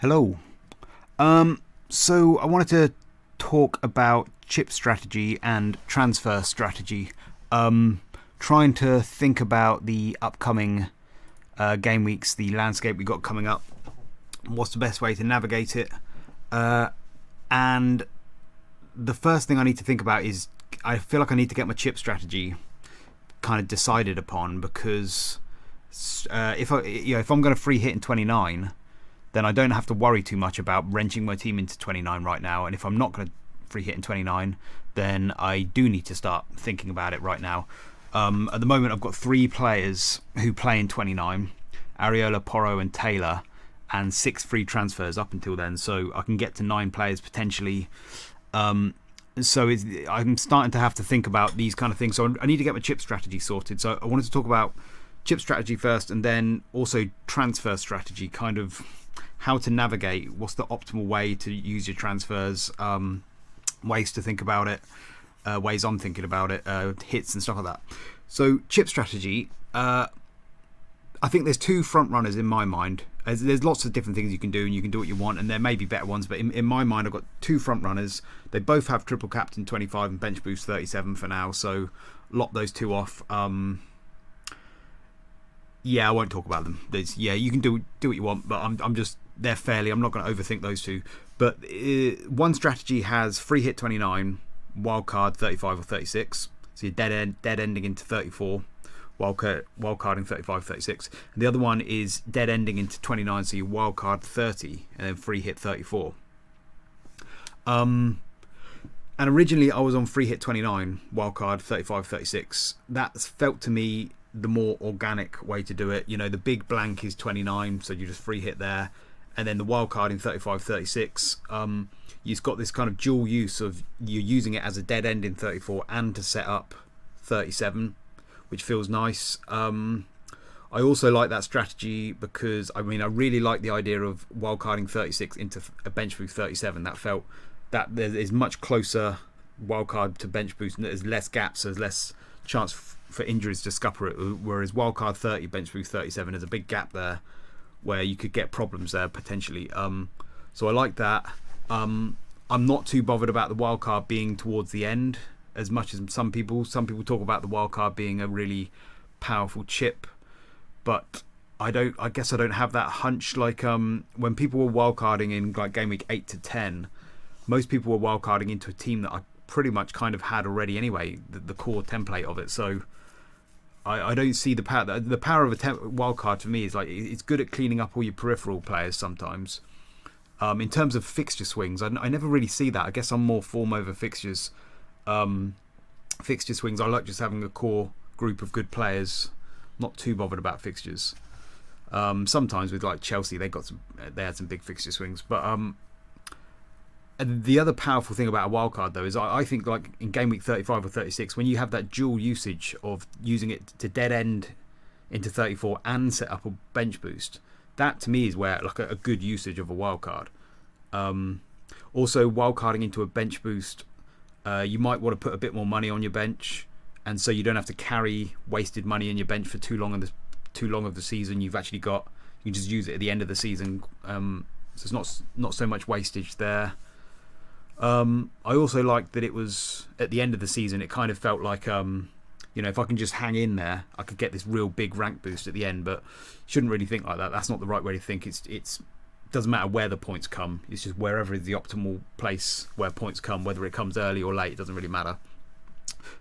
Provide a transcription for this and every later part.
Hello. So I wanted to talk about chip strategy and transfer strategy. Trying to think about the upcoming game weeks, the landscape we got coming up. What's the best way to navigate it? And the first thing I need to think about is I feel like I need to get my chip strategy kind of decided upon because if I'm going to free hit in 29, then I don't have to worry too much about wrenching my team into 29 right now. And if I'm not going to free hit in 29, then I do need to start thinking about it right now. At the moment, I've got 3 players who play in 29, Areola, Porro and Taylor, and 6 free transfers up until then. So I can get to 9 players potentially. So I'm starting to have to think about these kind of things. So I need to get my chip strategy sorted. So I wanted to talk about chip strategy first and then also transfer strategy, kind of how to navigate, what's the optimal way to use your transfers, ways to think about it, ways I'm thinking about it, hits and stuff like that. So chip strategy, I think there's 2 front runners in my mind. There's lots of different things you can do and you can do what you want, and there may be better ones, but in my mind I've got 2 front runners. They both have triple captain 25 and bench boost 37 for now, so lock those 2 off. Yeah, I won't talk about them. You can do what you want, but I'm not going to overthink those 2. But one strategy has free hit 29, wild card 35 or 36, so you're dead ending into 34. Wild carding 35, 36. And the other one is dead ending into 29, so you wild card 30 and then free hit 34. And originally I was on free hit 29, wild card 35, 36. That's felt to me the more organic way to do it. You know, the big blank is 29, so you just free hit there. And then the wild card in 35, 36, you've got this kind of dual use of you're using it as a dead end in 34 and to set up 37, which feels nice. I also like that strategy because I really like the idea of wildcarding 36 into a bench boost 37. That felt that there is much closer wildcard to bench boost, and there's less gaps, so there's less chance for injuries to scupper it. Whereas wildcard 30, bench boost 37, there's a big gap there where you could get problems there potentially. So I like that. I'm not too bothered about the wildcard being towards the end as much as some people talk about the wildcard being a really powerful chip, but I guess I don't have that hunch. Like when people were wildcarding in like game week 8 to 10, most people were wildcarding into a team that I pretty much kind of had already anyway, the core template of it. So I don't see the power. The power of a wildcard for me is like it's good at cleaning up all your peripheral players sometimes. In terms of fixture swings, I never really see that. I guess I'm more form over fixtures. Fixture swings, I like just having a core group of good players. Not too bothered about fixtures. Sometimes with like Chelsea, they had some big fixture swings. But and the other powerful thing about a wildcard though is I think like in game week 35 or 36, when you have that dual usage of using it to dead end into 34 and set up a bench boost, that to me is where like a good usage of a wildcard. Also wildcarding into a bench boost. You might want to put a bit more money on your bench, and so you don't have to carry wasted money in your bench for too long of the season. You can just use it at the end of the season, so it's not so much wastage there. I also liked that it was at the end of the season. It kind of felt like if I can just hang in there, I could get this real big rank boost at the end. But shouldn't really think like that. That's not the right way to think. It's doesn't matter where the points come. It's just wherever is the optimal place where points come, whether it comes early or late, it doesn't really matter.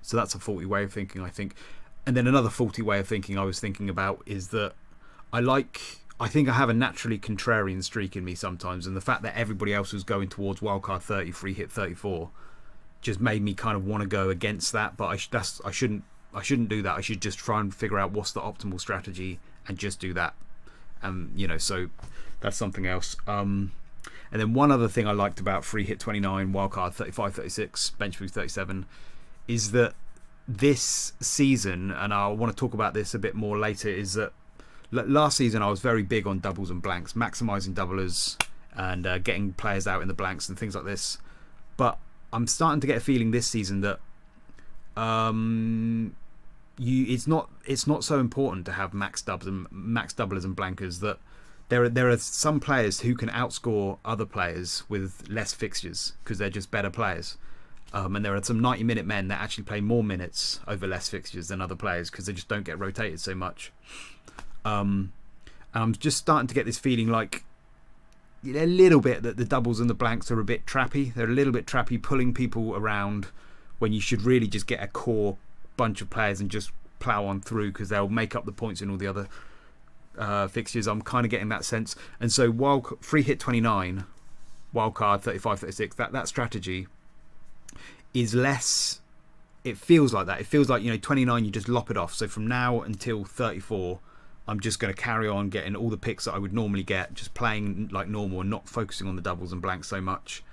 So that's a faulty way of thinking, I think. And then another faulty way of thinking I was thinking about is that I think I have a naturally contrarian streak in me sometimes, and the fact that everybody else was going towards wildcard 30, free hit 34, just made me kind of want to go against that. But I shouldn't do that. I should just try and figure out what's the optimal strategy and just do that. So that's something else. And then one other thing I liked about free hit 29, wildcard 35, 36, bench boost 37 is that this season, and I want to talk about this a bit more later, is that last season I was very big on doubles and blanks, maximising doublers and getting players out in the blanks and things like this. But I'm starting to get a feeling this season that it's not so important to have max doublers and blankers, that there are some players who can outscore other players with less fixtures because they're just better players. And there are some 90-minute men that actually play more minutes over less fixtures than other players because they just don't get rotated so much. And I'm just starting to get this feeling like a little bit that the doubles and the blanks are a bit trappy. They're a little bit trappy, pulling people around when you should really just get a core bunch of players and just plough on through because they'll make up the points in all the other fixtures. I'm kind of getting that sense. And so while free hit 29, wildcard 35, 36, that strategy is less, it feels like that. It feels like, 29 you just lop it off. So from now until 34, I'm just going to carry on getting all the picks that I would normally get, just playing like normal and not focusing on the doubles and blanks so much.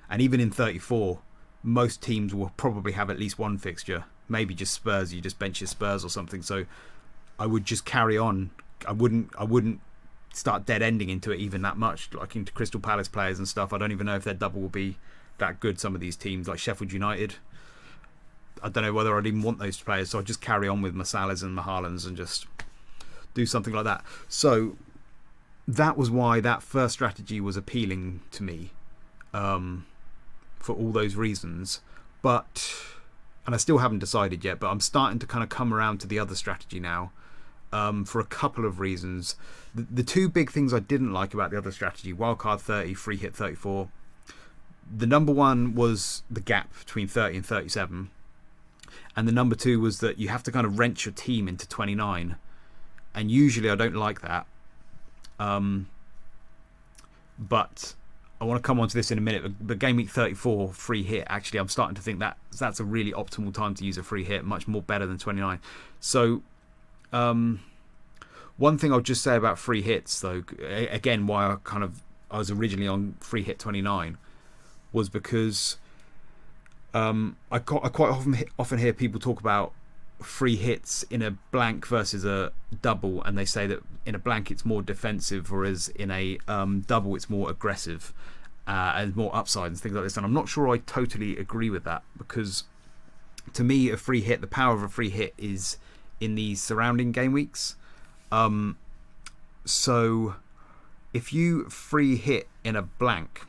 And even in 34, most teams will probably have at least one fixture. Maybe just Spurs, you just bench your Spurs or something. So I would just carry on. I wouldn't start dead ending into it even that much, like into Crystal Palace players and stuff. I don't even know if their double will be that good. Some of these teams like Sheffield United, I don't know whether I'd even want those players, so I'd just carry on with my Salahs and my Haalands and just do something like that. So that was why that first strategy was appealing to me, for all those reasons. And I still haven't decided yet, but I'm starting to kind of come around to the other strategy now, for a couple of reasons. The two big things I didn't like about the other strategy, wildcard 30, free hit 34, the number one was the gap between 30 and 37. And the number two was that you have to kind of wrench your team into 29. And usually I don't like that. But I want to come on to this in a minute. But game week 34 free hit, actually, I'm starting to think that's a really optimal time to use a free hit, much more better than 29. So one thing I'll just say about free hits, though, again, why I was originally on free hit 29, was because I quite often hear people talk about free hits in a blank versus a double, and they say that in a blank it's more defensive, whereas in a double it's more aggressive and more upside and things like this. And I'm not sure I totally agree with that, because to me a free hit, the power of a free hit is in the surrounding game weeks. So if you free hit in a blank,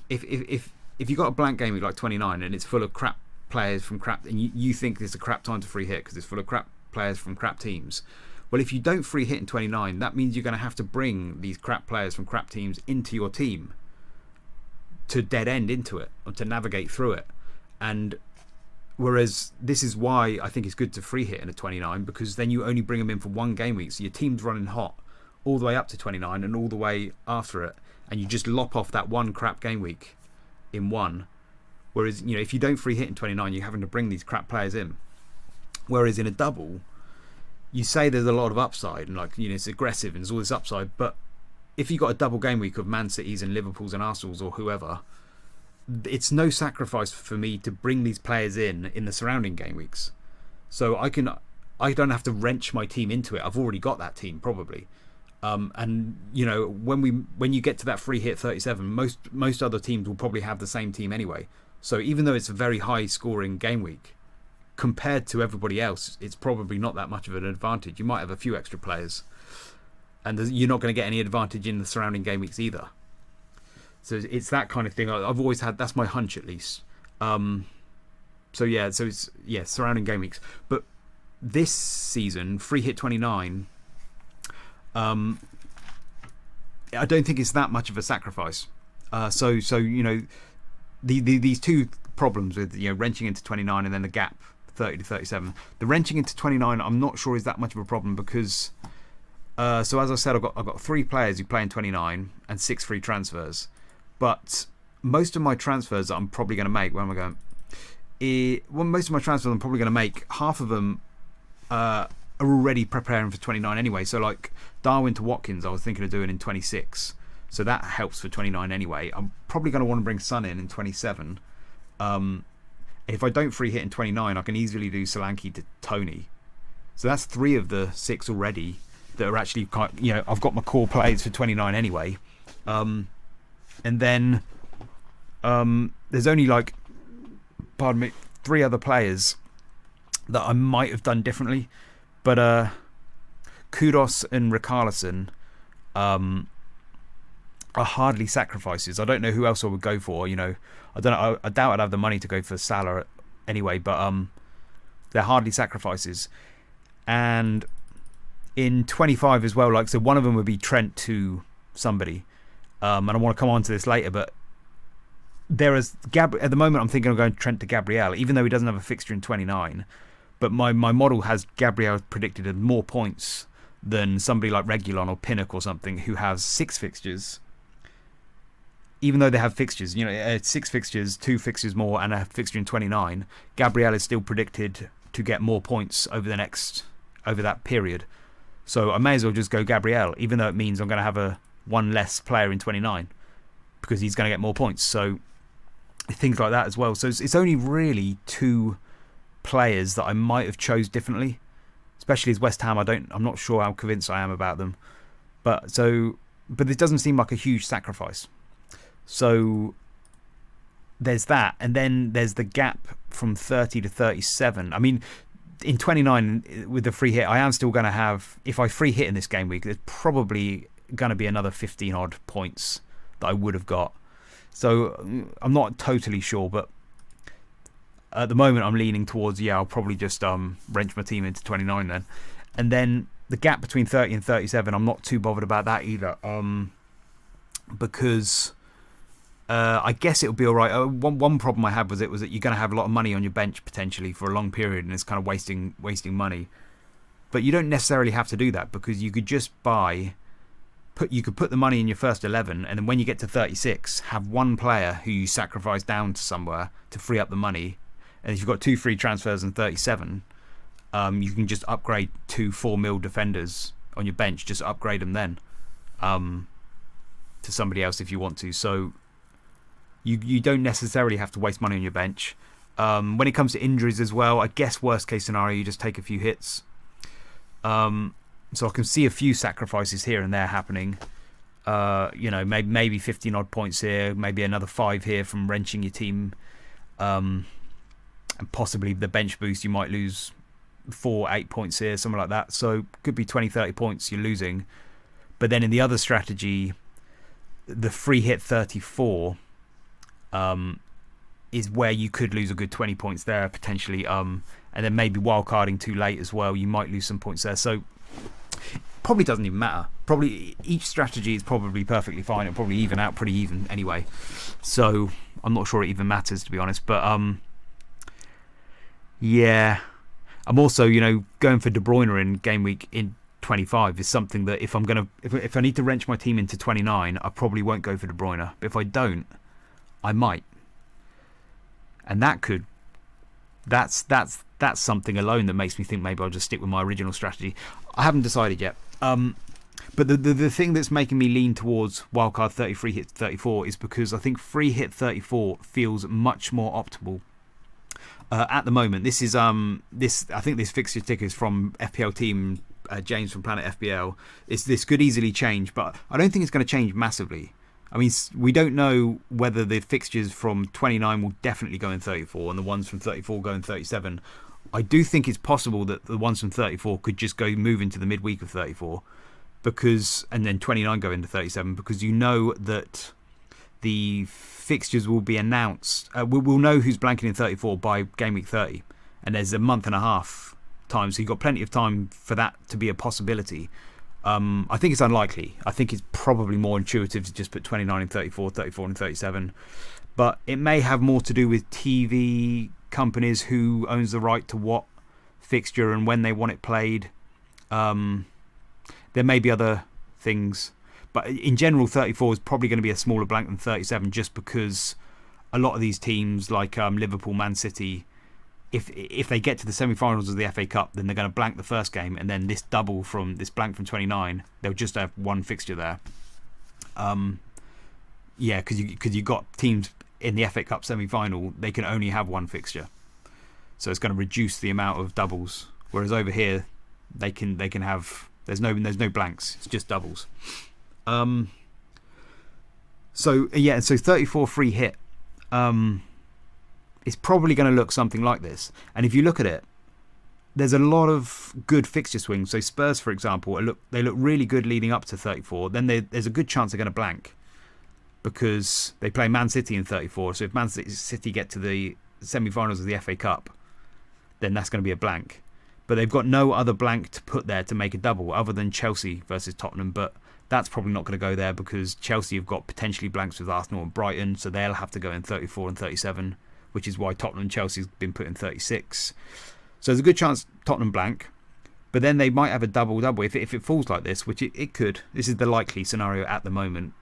if you got a blank game week like 29 and it's full of crap players from crap, and you think it's a crap time to free hit because it's full of crap players from crap teams, well, if you don't free hit in 29, that means you're going to have to bring these crap players from crap teams into your team to dead end into it, or to navigate through it. And whereas this is why I think it's good to free hit in a 29, because then you only bring them in for one game week, so your team's running hot all the way up to 29 and all the way after it, and you just lop off that one crap game week in one. Whereas, if you don't free hit in 29, you're having to bring these crap players in. Whereas in a double, you say there's a lot of upside and it's aggressive and there's all this upside, but if you got a double game week of Man Cities and Liverpools and Arsenals or whoever, it's no sacrifice for me to bring these players in the surrounding game weeks. So I don't have to wrench my team into it. I've already got that team probably. And when you get to that free hit 37, most other teams will probably have the same team anyway. So even though it's a very high scoring game week, compared to everybody else, it's probably not that much of an advantage. You might have a few extra players, and you're not going to get any advantage in the surrounding game weeks either. So it's that kind of thing. I've always had, that's my hunch at least. So it's surrounding game weeks. But this season, free hit 29, I don't think it's that much of a sacrifice. These two problems with wrenching into 29 and then the gap 30 to 37. The wrenching into 29, I'm not sure is that much of a problem, because so as I said, I've got 3 players who play in 29 and 6 free transfers. But most of my transfers that I'm probably going to make, where am I going? Most of my transfers I'm probably going to make, half of them are already preparing for 29 anyway. So like Darwin to Watkins, I was thinking of doing in 26. So that helps for 29 anyway. I'm probably going to want to bring Son in 27. If I don't free hit in 29, I can easily do Solanke to Tony. So that's 3 of the 6 already that are actually I've got my core players for 29 anyway. And then there's only 3 other players that I might have done differently. But Kudos and Richarlison, are hardly sacrifices. I don't know who else I would go for. I don't know. I doubt I'd have the money to go for Salah anyway, but they're hardly sacrifices. And in 25 as well, so one of them would be Trent to somebody, and I want to come on to this later, but there is at the moment I'm thinking of going Trent to Gabriel, even though he doesn't have a fixture in 29. But my model has Gabriel predicted at more points than somebody like Regulon or Pinnock or something who has 6 fixtures. Even though they have fixtures, 6 fixtures, 2 fixtures more, and a fixture in 29, Gabriel is still predicted to get more points over that period. So I may as well just go Gabriel, even though it means I'm going to have one less player in 29 because he's going to get more points. So things like that as well. So it's only really 2 players that I might have chose differently, especially as West Ham. I'm not sure how convinced I am about them, but it doesn't seem like a huge sacrifice. So there's that, and then there's the gap from 30 to 37. I mean, in 29 with the free hit, I am still going to have, if I free hit in this game week, there's probably going to be another 15 odd points that I would have got. So I'm not totally sure, but at the moment I'm leaning towards, I'll probably just wrench my team into 29 then. And then the gap between 30 and 37, I'm not too bothered about that either, because I guess it'll be all right. One problem I had was that you're going to have a lot of money on your bench potentially for a long period, and it's kind of wasting money. But you don't necessarily have to do that, because you could just you could put the money in your first 11, and then when you get to 36, have one player who you sacrifice down to somewhere to free up the money. And if you've got 2 free transfers and 37, you can just upgrade 2 4 mil defenders on your bench. Just upgrade them then to somebody else if you want to. So you don't necessarily have to waste money on your bench. When it comes to injuries as well, I guess worst case scenario, you just take a few hits. So I can see a few sacrifices here and there happening. Maybe 15 odd points here, maybe another 5 here from wrenching your team, and possibly the bench boost. You might lose 4-8 points here, something like that. So could be 20-30 points you're losing. But then in the other strategy, the free hit 34 is where you could lose a good 20 points there potentially, and then maybe wildcarding too late as well, you might lose some points there. So probably doesn't even matter. Probably each strategy is probably perfectly fine. It'll probably even out pretty even anyway. So I'm not sure it even matters, to be honest. But yeah, I'm also going for De Bruyne in game week in 25 is something that if I need to wrench my team into 29, I probably won't go for De Bruyne. But if I don't, I might. And that's something alone that makes me think maybe I'll just stick with my original strategy. I haven't decided yet. But the thing that's making me lean towards wildcard 30 free hit 34 is because I think free hit 34 feels much more optimal. At the moment, this is I think this fixture ticker is from FPL team James from Planet FPL. This could easily change, but I don't think it's going to change massively. I mean, we don't know whether the fixtures from 29 will definitely go in 34 and the ones from 34 go in 37. I do think it's possible that the ones from 34 could just move into the midweek of 34, and then 29 go into 37, because that the fixtures will be announced. We'll know who's blanking in 34 by game week 30, and there's a month and a half time, so you've got plenty of time for that to be a possibility. I think it's unlikely. I think it's probably more intuitive to just put 29 and 34, 34 and 37. But it may have more to do with TV companies, who owns the right to what fixture and when they want it played. There may be other things. But in general, 34 is probably going to be a smaller blank than 37, just because a lot of these teams like Liverpool, Man City, if they get to the semi-finals of the FA Cup, then they're going to blank the first game, and then this blank from 29, they'll just have one fixture there. Because you've got teams in the FA Cup semi-final, they can only have one fixture, so it's going to reduce the amount of doubles. Whereas over here, they can have there's no blanks, it's just doubles. So 34 free hit. It's probably going to look something like this. And if you look at it, there's a lot of good fixture swings. So Spurs, for example, they look really good leading up to 34. Then there's a good chance they're going to blank. because they play Man City in 34. So if Man City get to the semi-finals of the FA Cup, then that's going to be a blank. But they've got no other blank to put there to make a double other than Chelsea versus Tottenham. But that's probably not going to go there because Chelsea have got potentially blanks with Arsenal and Brighton, so they'll have to go in 34 and 37, which is why Tottenham and Chelsea's been put in 36. So there's a good chance Tottenham blank. But then they might have a double-double if it falls like this, which it could. This is the likely scenario at the moment.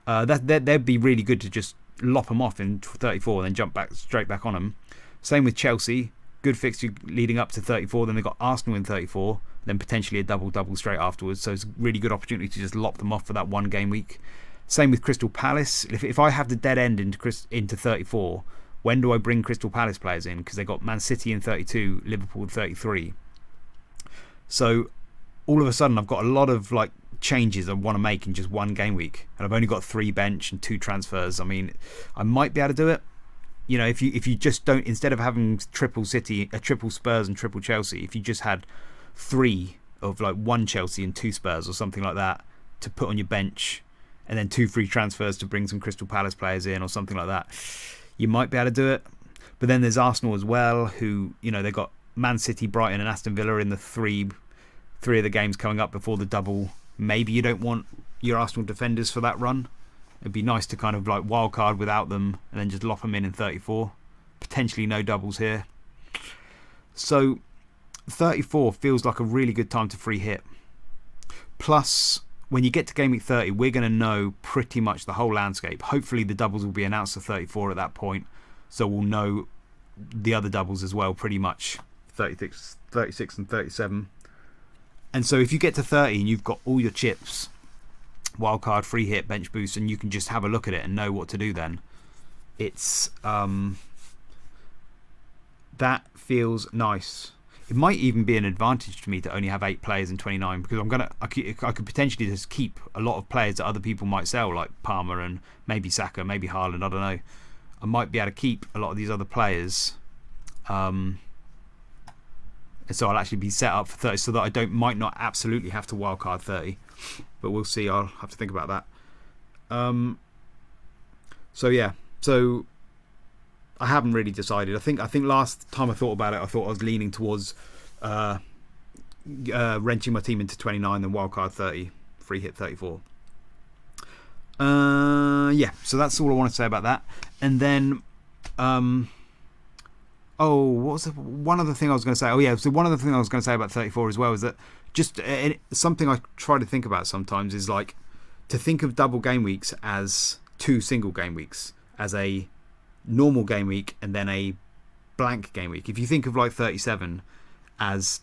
That'd be really good to just lop them off in 34 and then jump straight back on them. Same with Chelsea. Good fixture leading up to 34. Then they've got Arsenal in 34. Then potentially a double-double straight afterwards. So it's a really good opportunity to just lop them off for that one game week. Same with Crystal Palace. If I have the dead end into 34, when do I bring Crystal Palace players in? Because they've got Man City in 32, Liverpool in 33. So all of a sudden I've got a lot of like changes I want to make in just one game week, and I've only got 3 bench and 2 transfers. I mean, I might be able to do it. You know, if you just don't, instead of having triple Spurs and triple Chelsea, if you just had 3 of like 1 Chelsea and 2 Spurs or something like that to put on your bench, and then 2 free transfers to bring some Crystal Palace players in or something like that, you might be able to do it. But then there's Arsenal as well, who, you know, they've got Man City, Brighton and Aston Villa in the three of the games coming up before the double. Maybe you don't want your Arsenal defenders for that run. It'd be nice to kind of like wild card without them and then just lop them in 34. Potentially no doubles here. So 34 feels like a really good time to free hit. Plus, when you get to game week 30, we're going to know pretty much the whole landscape. Hopefully the doubles will be announced to 34 at that point, so we'll know the other doubles as well pretty much. 36 and 37. And so if you get to 30 and you've got all your chips, wildcard, free hit, bench boost, and you can just have a look at it and know what to do, then it's that feels nice. It might even be an advantage to me to only have 8 players in 29, because I could potentially just keep a lot of players that other people might sell, like Palmer and maybe Saka, maybe Haaland, I don't know. I might be able to keep a lot of these other players. And so I'll actually be set up for 30 so that I might not absolutely have to wildcard 30. But we'll see. I'll have to think about that. So yeah. So I haven't really decided. I think last time I thought about it, I thought I was leaning towards wrenching my team into 29 and wildcard 30, free hit 34. Yeah. So that's all I want to say about that. And then what was one other thing I was going to say? Oh yeah, so one other thing I was going to say about 34 as well is that just something I try to think about sometimes is like to think of double game weeks as 2 single game weeks, as a normal game week and then a blank game week. If you think of like 37 as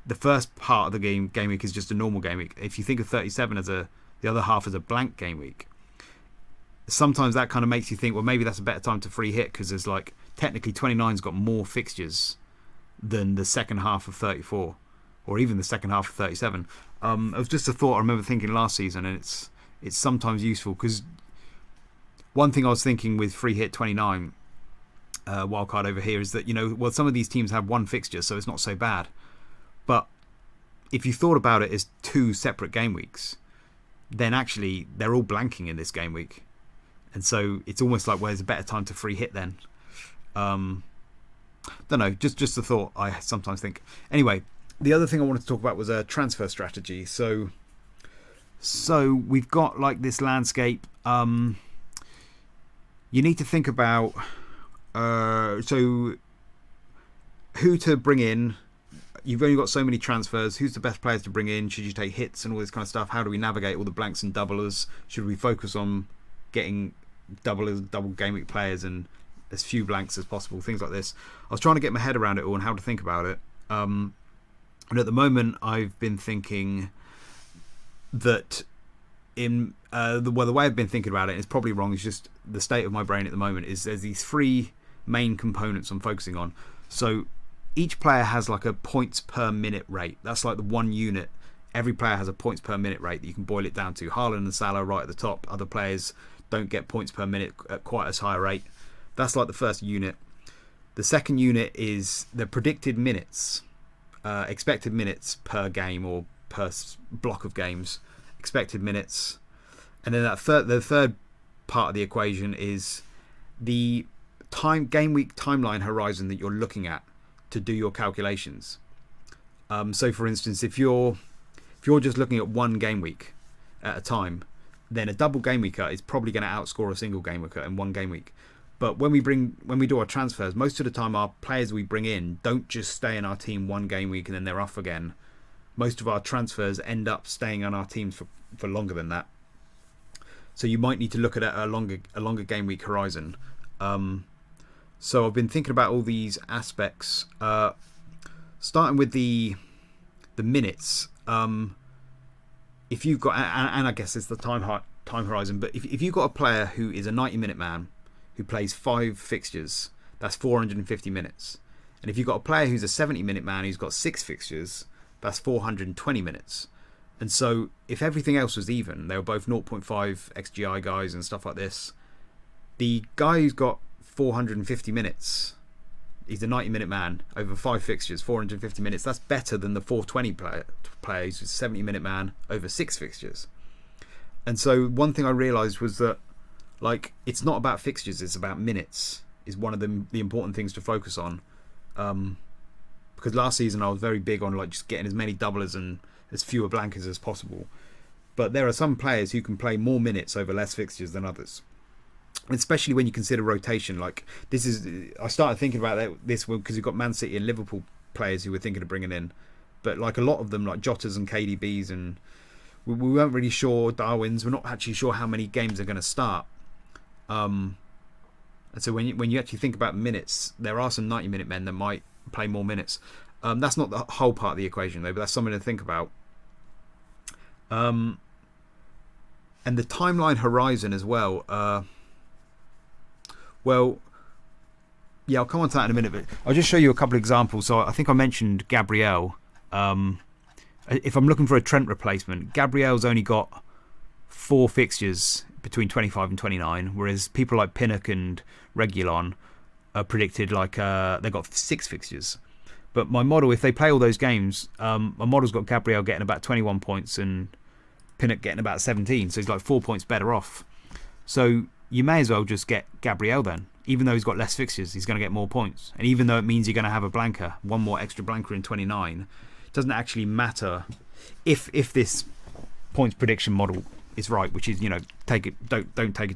the first part of the game week is just a normal game week. If you think of 37 as the other half as a blank game week, sometimes that kind of makes you think, well, maybe that's a better time to free hit, because there's like technically 29's got more fixtures than the second half of 34, or even the second half of 37. It was just a thought I remember thinking last season, and it's sometimes useful, because one thing I was thinking with free hit 29 wildcard over here is that, you know, well, some of these teams have 1 fixture, so it's not so bad. But if you thought about it as 2 separate game weeks, then actually they're all blanking in this game week. And so it's almost like, well, there's a better time to free hit then. Don't know, just a thought I sometimes think. Anyway, the other thing I wanted to talk about was a transfer strategy. So we've got like this landscape. You need to think about so who to bring in. You've only got so many transfers. Who's the best players to bring in? Should you take hits and all this kind of stuff? How do we navigate all the blanks and doublers? Should we focus on getting double game week players and as few blanks as possible? Things like this. I was trying to get my head around it all and how to think about it. And at the moment, I've been thinking that the way I've been thinking about it is probably wrong. It's just the state of my brain at the moment is there's these 3 main components I'm focusing on. So each player has like a points per minute rate. That's like the one unit. Every player has a points per minute rate that you can boil it down to. Haaland and Salah right at the top. Other players don't get points per minute at quite as high a rate. That's like the first unit. The second unit is the predicted minutes, expected minutes per game or per block of games, expected minutes. And then the third part of the equation is the game week timeline horizon that you're looking at to do your calculations. So for instance, if you're just looking at one game week at a time, then a double game weeker is probably going to outscore a single game weeker in one game week. But when we do our transfers, most of the time our players we bring in don't just stay in our team one game week and then they're off again. Most of our transfers end up staying on our teams for longer than that. So you might need to look at a longer game week horizon. So I've been thinking about all these aspects, starting with the minutes. If you've got, and I guess it's the time horizon, but if you've got a player who is a 90-minute man who plays 5 fixtures, that's 450 minutes. And if you've got a player who's a 70-minute man who's got 6 fixtures, that's 420 minutes. And so if everything else was even, they were both 0.5 XGI guys and stuff like this, the guy who's got 450 minutes, he's a 90-minute man over 5 fixtures, 450 minutes. That's better than the 420 player who's a 70-minute man over 6 fixtures. And so one thing I realised was that, like, it's not about fixtures, it's about minutes is one of the important things to focus on. Because last season I was very big on like just getting as many doublers and as fewer blankers as possible. But there are some players who can play more minutes over less fixtures than others. Especially when you consider rotation. Like I started thinking about this because you've got Man City and Liverpool players who we're thinking of bringing in. But like a lot of them, like Jotas and KDBs, and we weren't really sure, Darwin's, we're not actually sure how many games are going to start. And so when you actually think about minutes, there are some 90-minute men that might play more minutes. That's not the whole part of the equation though, but that's something to think about. And the timeline horizon as well. Well, yeah, I'll come on to that in a minute, but I'll just show you a couple of examples. So I think I mentioned Gabriel. If I'm looking for a Trent replacement, Gabriel's only got 4 fixtures between 25 and 29, whereas people like Pinnock and Reguilon are predicted like they've got 6 fixtures. But my model, if they play all those games, my model's got Gabriel getting about 21 points and Pinnock getting about 17, so he's like 4 points better off. So you may as well just get Gabriel then. Even though he's got less fixtures, he's going to get more points. And even though it means you're going to have a blanker, one more extra blanker in 29, it doesn't actually matter if this points prediction model is right, which is, don't take it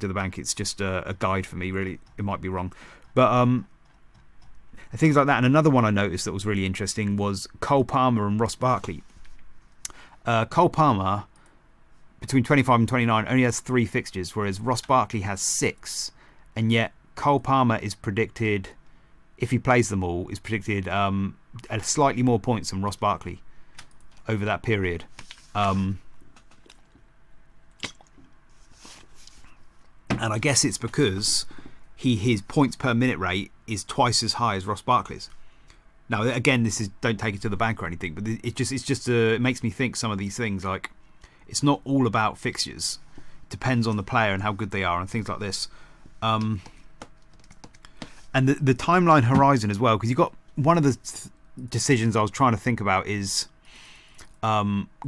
to the bank. It's just a guide for me, really. It might be wrong. But things like that. And another one I noticed that was really interesting was Cole Palmer and Ross Barkley. Cole Palmer, between 25 and 29, only has 3 fixtures, whereas Ross Barkley has 6. And yet Cole Palmer is predicted, if he plays them all, is predicted at slightly more points than Ross Barkley over that period. And I guess it's because his points per minute rate is twice as high as Ross Barkley's. Now, again, this is, don't take it to the bank or anything, but it makes me think some of these things, like, it's not all about fixtures. It depends on the player and how good they are and things like this. And the timeline horizon as well, because you've got one of the decisions I was trying to think about is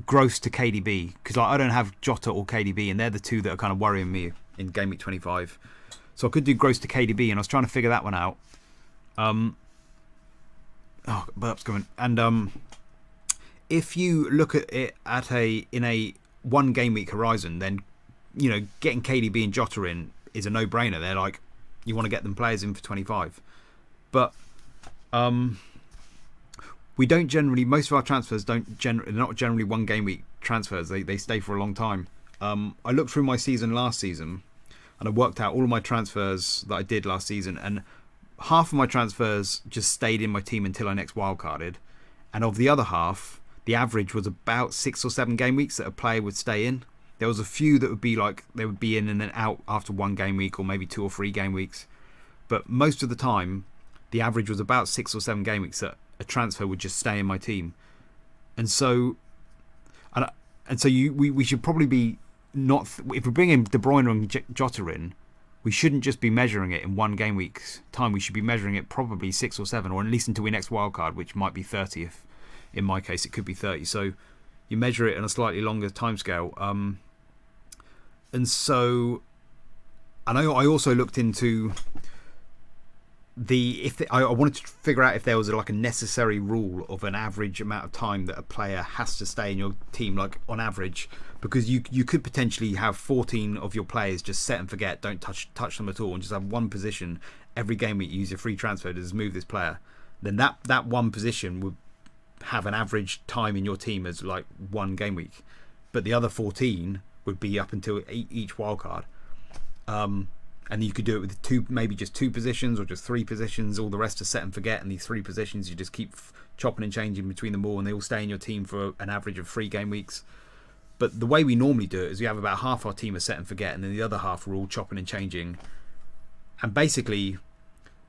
gross to KDB, because I don't have Jota or KDB, and they're the two that are kind of worrying me in Game Week 25. So I could do gross to KDB, and I was trying to figure that one out. Burp's coming. And if you look at it in a 1 game week horizon, then getting KDB and Jota in is a no-brainer. They're like, you want to get them players in for 25. But we don't generally, most of our transfers not generally 1 game week transfers. They stay for a long time. I looked through my season last season and I worked out all of my transfers that I did last season, and half of my transfers just stayed in my team until I next wildcarded, and of the other half, the average was about 6 or 7 game weeks that a player would stay in. There was a few that would be like they would be in and then out after 1 game week, or maybe 2 or 3 game weeks. But most of the time, the average was about 6 or 7 game weeks that a transfer would just stay in my team. And so, we should probably be not. If we're bringing De Bruyne and Jota in, we shouldn't just be measuring it in 1 game week's time. We should be measuring it probably 6 or 7, or at least until we next wildcard, which might be 30. If in my case it could be 30. So you measure it in a slightly longer timescale. And so I also looked into I wanted to figure out if there was like a necessary rule of an average amount of time that a player has to stay in your team, like on average, because you could potentially have 14 of your players just set and forget, don't touch them at all, and just have one position every game week. You use your free transfer to just move this player. Then that one position would have an average time in your team as like one game week, but the other 14 would be up until each wildcard. And you could do it with maybe just two positions or just three positions. All the rest are set and forget, and these three positions you just keep chopping and changing between them all, and they all stay in your team for an average of 3 game weeks. But the way we normally do it is we have about half our team are set and forget, and then the other half are all chopping and changing. And basically,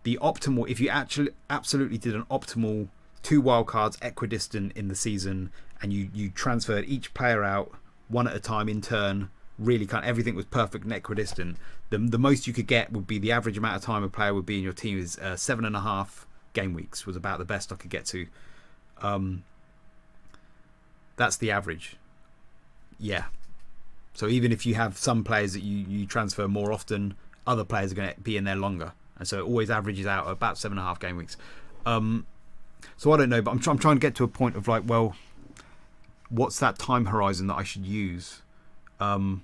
the optimal, if you actually absolutely did an optimal 2 wildcards equidistant in the season, and you transferred each player out one at a time in turn, really kind of everything was perfect and equidistant, the most you could get would be the average amount of time a player would be in your team is 7.5 game weeks was about the best I could get to. That's the average. Yeah. So even if you have some players that you transfer more often, other players are going to be in there longer, and so it always averages out at about 7.5 game weeks. So I don't know, but I'm trying to get to a point of like, well, what's that time horizon that I should use? And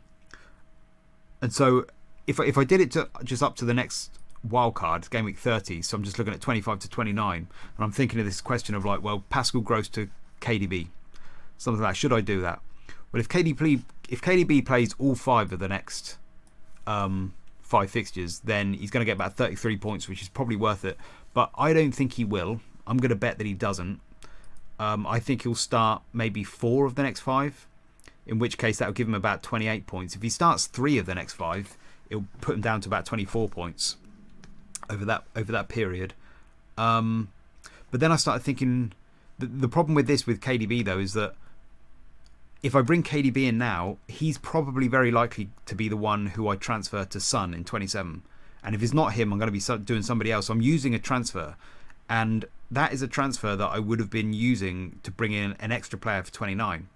so if I did it to just up to the next wildcard, game week 30, so I'm just looking at 25 to 29, and I'm thinking of this question of like, well, Pascal Gross to KDB, something like that. Should I do that? Well, if KDB plays all 5 of the next 5 fixtures, then he's going to get about 33 points, which is probably worth it. But I don't think he will. I'm going to bet that he doesn't. I think he'll start maybe 4 of the next 5, in which case that will give him about 28 points. If he starts 3 of the next 5, it'll put him down to about 24 points over that period. But then I started thinking, the problem with this with KDB though is that if I bring KDB in now, he's probably very likely to be the one who I transfer to Son in 27. And if it's not him, I'm going to be doing somebody else. So I'm using a transfer, and that is a transfer that I would have been using to bring in an extra player for 29.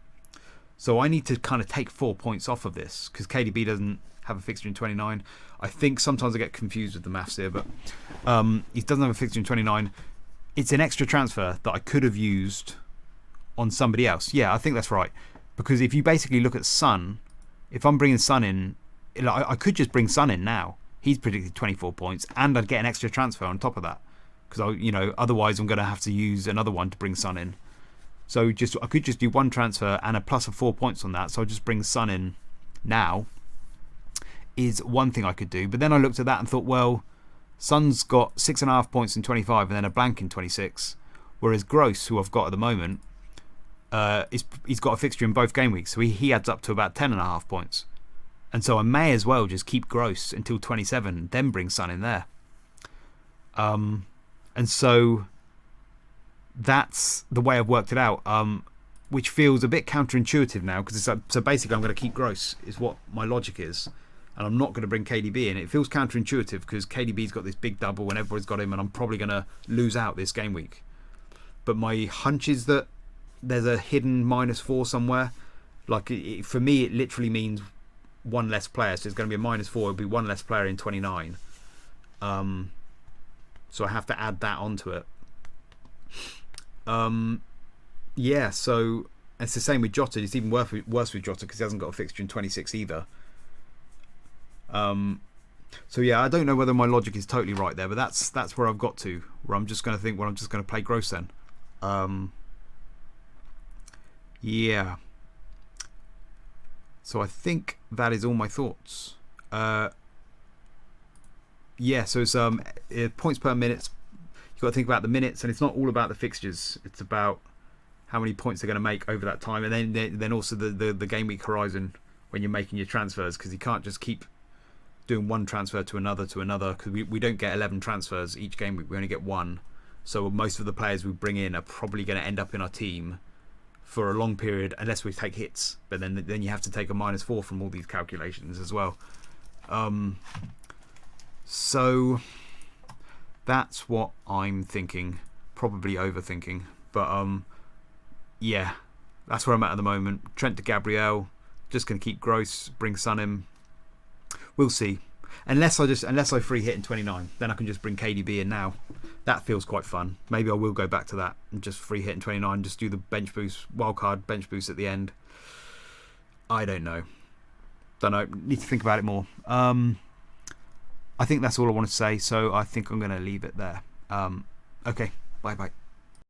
So I need to kind of take 4 points off of this because KDB doesn't have a fixture in 29. I think sometimes I get confused with the maths here, but he doesn't have a fixture in 29. It's an extra transfer that I could have used on somebody else. Yeah, I think that's right. Because if you basically look at Son, if I'm bringing Son in, I could just bring Son in now. He's predicted 24 points, and I'd get an extra transfer on top of that. Because otherwise I'm going to have to use another one to bring Son in. So I could just do one transfer and a plus of 4 points on that. So I'll just bring Son in now. Is one thing I could do. But then I looked at that and thought, well, Son's got 6.5 points in 25 and then a blank in 26. Whereas Gross, who I've got at the moment, he's got a fixture in both game weeks. So he adds up to about 10.5 points. And so I may as well just keep Gross until 27, then bring Son in there. And so that's the way I've worked it out, which feels a bit counterintuitive now because so basically I'm going to keep Gross is what my logic is, and I'm not going to bring KDB in. It feels counterintuitive because KDB's got this big double and everybody's got him, and I'm probably going to lose out this game week. But my hunch is that there's a hidden -4 somewhere. Like for me, it literally means one less player, so it's going to be a -4. It'll be one less player in 29. So I have to add that onto it. Yeah, so it's the same with Jota. It's even worse with Jota because he hasn't got a fixture in 26 either. So yeah, I don't know whether my logic is totally right there, but that's where I've got to. Where I'm just going to think, well, I'm just going to play Gross then. Yeah. So I think that is all my thoughts. Yeah, so it's points per minute. You've got to think about the minutes, and it's not all about the fixtures. It's about how many points they're going to make over that time, and then also the game week horizon when you're making your transfers, because you can't just keep doing one transfer to another because we don't get 11 transfers each game week. We only get 1. So most of the players we bring in are probably going to end up in our team for a long period unless we take hits. But then you have to take a -4 from all these calculations as well. So that's what I'm thinking. Probably overthinking. But yeah, that's where I'm at the moment. Trent to Gabriel. Just going to keep Gross, bring Son in. We'll see. unless I free hit in 29, then I can just bring KDB in now. That feels quite fun. Maybe I will go back to that and just free hit in 29, just do the bench boost, wildcard bench boost at the end. I don't know. Need to think about it more. I think that's all I want to say, so I think I'm going to leave it there. Okay, bye bye.